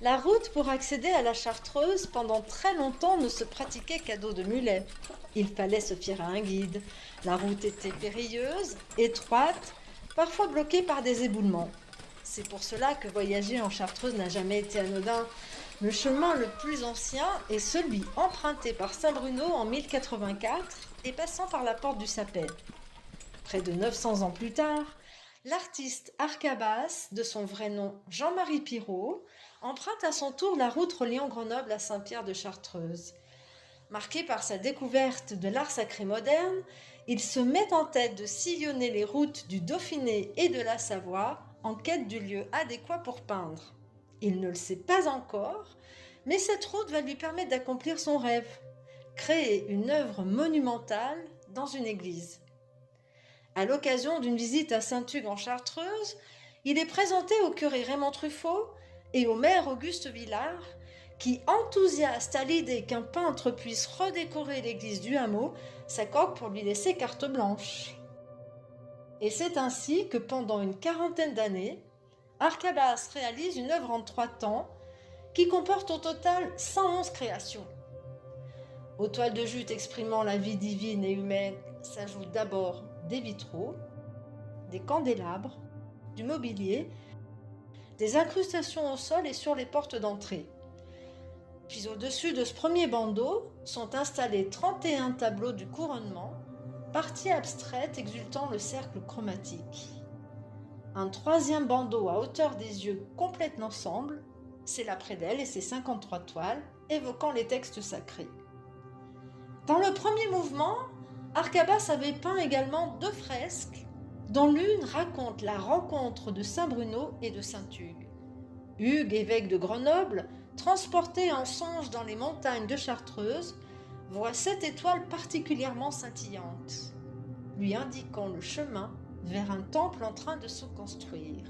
La route pour accéder à la Chartreuse pendant très longtemps ne se pratiquait qu'à dos de mulet. Il fallait se fier à un guide. La route était périlleuse, étroite, parfois bloquée par des éboulements. C'est pour cela que voyager en Chartreuse n'a jamais été anodin. Le chemin le plus ancien est celui emprunté par Saint-Bruno en 1084 et passant par la porte du Sapet. Près de 900 ans plus tard, l'artiste Arcabas, de son vrai nom Jean-Marie Pirot, emprunte à son tour la route reliant Grenoble à Saint-Pierre de Chartreuse. Marqué par sa découverte de l'art sacré moderne, il se met en tête de sillonner les routes du Dauphiné et de la Savoie en quête du lieu adéquat pour peindre. Il ne le sait pas encore, mais cette route va lui permettre d'accomplir son rêve, créer une œuvre monumentale dans une église. À l'occasion d'une visite à Saint-Hugues en Chartreuse, il est présenté au curé Raymond Truffaut et au maire Auguste Villard, qui, enthousiaste à l'idée qu'un peintre puisse redécorer l'église du hameau, s'accorde pour lui laisser carte blanche. Et c'est ainsi que pendant une quarantaine d'années, Arcabas réalise une œuvre en 3 temps qui comporte au total 111 créations. Aux toiles de jute exprimant la vie divine et humaine s'ajoutent d'abord des vitraux, des candélabres, du mobilier, des incrustations au sol et sur les portes d'entrée. Puis au-dessus de ce premier bandeau sont installés 31 tableaux du couronnement, partie abstraite exultant le cercle chromatique. Un troisième bandeau à hauteur des yeux complète l'ensemble, c'est la prédelle et ses 53 toiles évoquant les textes sacrés. Dans le premier mouvement, Arcabas avait peint également 2 fresques, dont l'une raconte la rencontre de saint Bruno et de saint Hugues. Hugues, évêque de Grenoble, transporté en songe dans les montagnes de Chartreuse, voit 7 étoiles particulièrement scintillantes, lui indiquant le chemin vers un temple en train de se construire.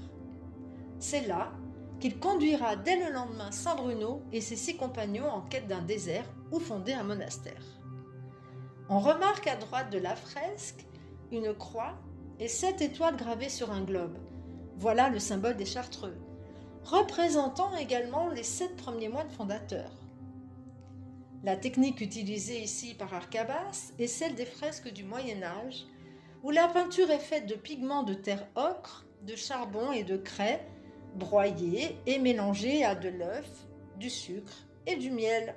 C'est là qu'il conduira dès le lendemain saint Bruno et ses 6 compagnons en quête d'un désert où fonder un monastère. On remarque à droite de la fresque une croix et 7 étoiles gravées sur un globe. Voilà le symbole des Chartreux, représentant également les 7 premiers moines fondateurs. La technique utilisée ici par Arcabas est celle des fresques du Moyen-Âge, où la peinture est faite de pigments de terre ocre, de charbon et de craie, broyés et mélangés à de l'œuf, du sucre et du miel.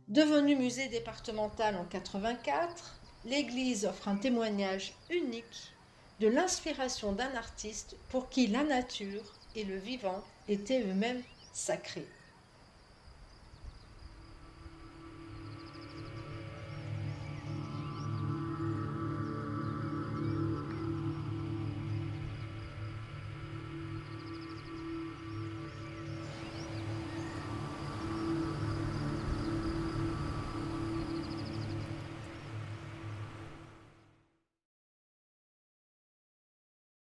Devenue musée départemental en 1984, l'église offre un témoignage unique de l'inspiration d'un artiste pour qui la nature et le vivant étaient eux-mêmes sacrés.